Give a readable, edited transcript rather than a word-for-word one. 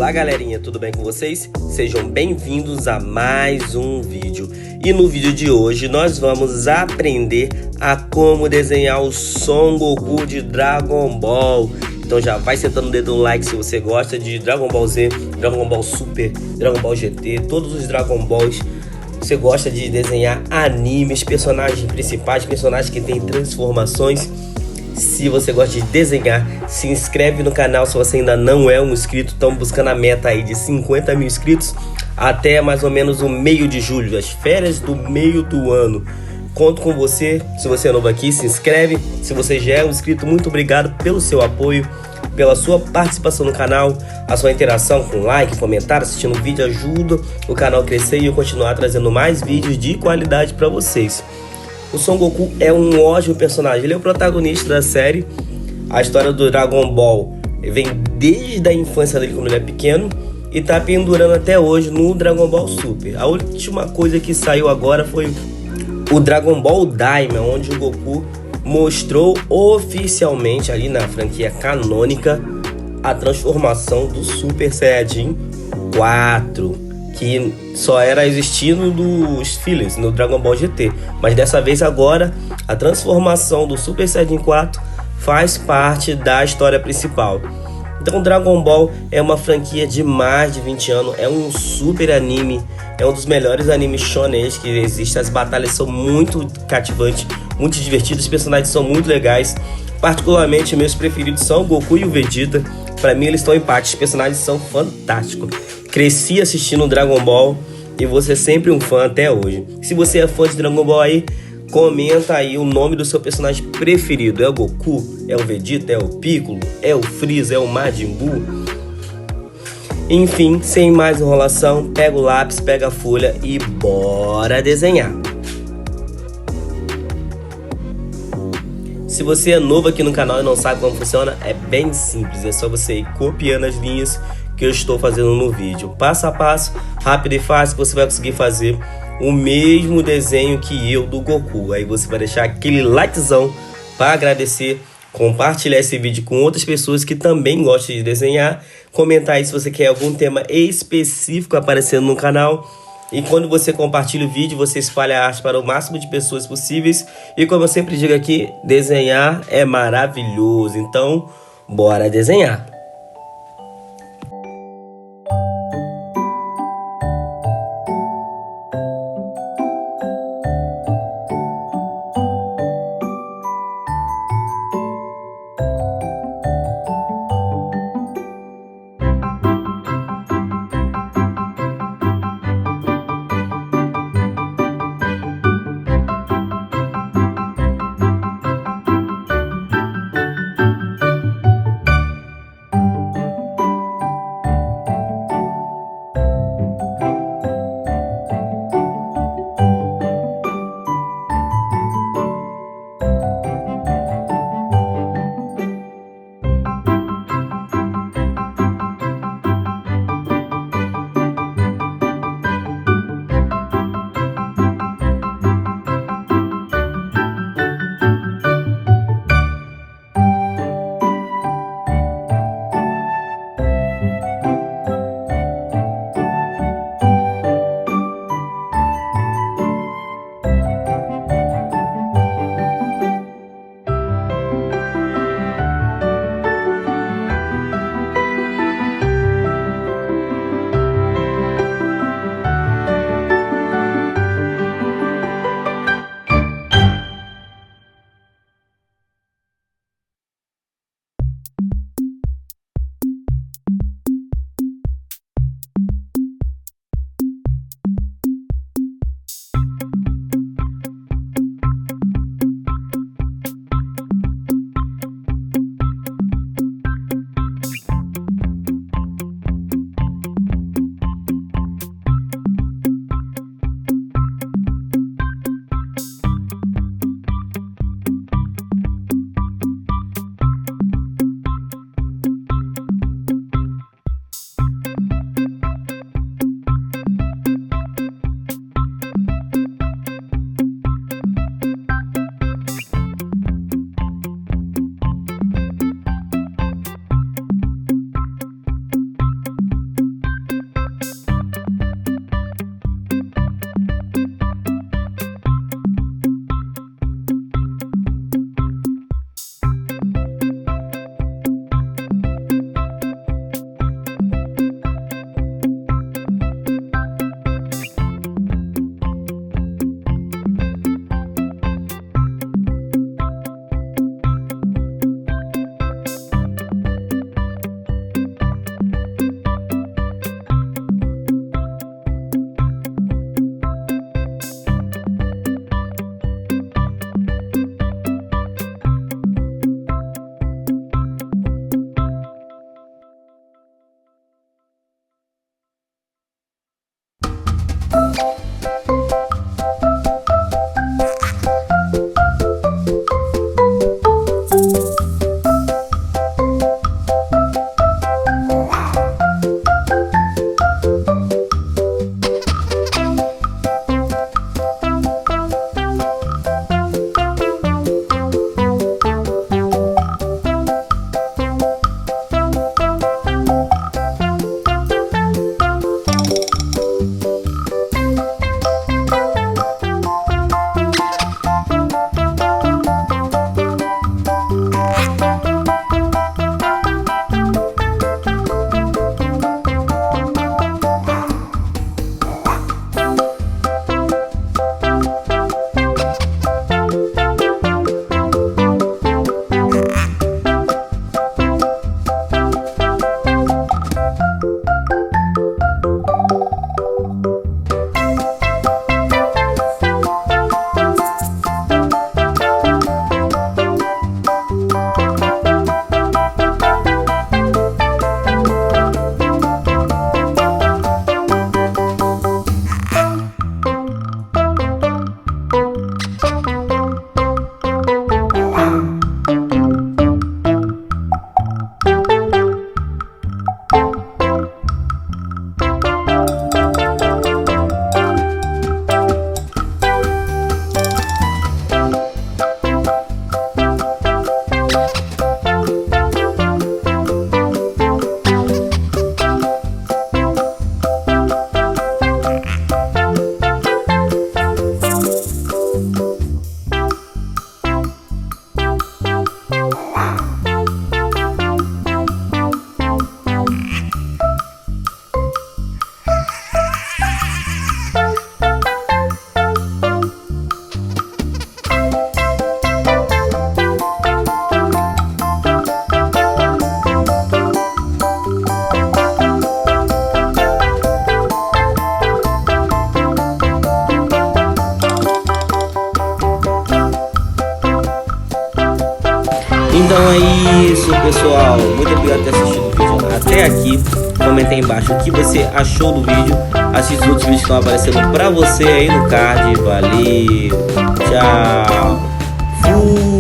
Olá galerinha, tudo bem com vocês? Sejam bem-vindos a mais um vídeo. E no vídeo de hoje nós vamos aprender a como desenhar o Son Goku de Dragon Ball. Então já vai sentando o dedo no like se você gosta de Dragon Ball Z, Dragon Ball Super, Dragon Ball GT, todos os Dragon Balls. Você gosta de desenhar animes, personagens principais, personagens que têm transformações. Se você gosta de desenhar, se inscreve no canal se você ainda não é um inscrito. Estamos buscando a meta aí de 50 mil inscritos até mais ou menos o meio de julho, as férias do meio do ano. Conto com você. Se você é novo aqui, se inscreve. Se você já é um inscrito, muito obrigado pelo seu apoio, pela sua participação no canal. A sua interação com like, comentário, assistindo o vídeo ajuda o canal a crescer e eu continuar trazendo mais vídeos de qualidade para vocês. O Son Goku é um ótimo personagem, ele é o protagonista da série. A história do Dragon Ball vem desde a infância dele quando ele é pequeno e tá pendurando até hoje no Dragon Ball Super. A última coisa que saiu agora foi o Dragon Ball Daima, onde o Goku mostrou oficialmente ali na franquia canônica a transformação do Super Saiyajin 4. Que só era existindo dos fillers no Dragon Ball GT. Mas dessa vez agora, a transformação do Super Saiyajin 4 faz parte da história principal. Então Dragon Ball é uma franquia de mais de 20 anos, é um super anime, é um dos melhores animes shonen que existe. As batalhas são muito cativantes, muito divertidas, os personagens são muito legais. Particularmente, meus preferidos são o Goku e o Vegeta. Pra mim eles estão em empate, os personagens são fantásticos. Cresci assistindo Dragon Ball e vou ser sempre um fã até hoje. Se você é fã de Dragon Ball aí, comenta aí o nome do seu personagem preferido. É o Goku? É o Vegeta? É o Piccolo? É o Freeza? É o Majin Buu? Enfim, sem mais enrolação, pega o lápis, pega a folha e bora desenhar. Se você é novo aqui no canal e não sabe como funciona, é bem simples. É só você ir copiando as linhas que eu estou fazendo no vídeo. Passo a passo, rápido e fácil, você vai conseguir fazer o mesmo desenho que eu do Goku. Aí você vai deixar aquele likezão para agradecer, compartilhar esse vídeo com outras pessoas que também gostam de desenhar, comentar aí se você quer algum tema específico aparecendo no canal. E quando você compartilha o vídeo, você espalha a arte para o máximo de pessoas possíveis. E como eu sempre digo aqui, desenhar é maravilhoso. Então, bora desenhar! Então é isso, pessoal. Muito obrigado por ter assistido o vídeo até aqui. Comenta aí embaixo o que você achou do vídeo. Assista os outros vídeos que estão aparecendo pra você aí no card. Valeu, tchau, fui.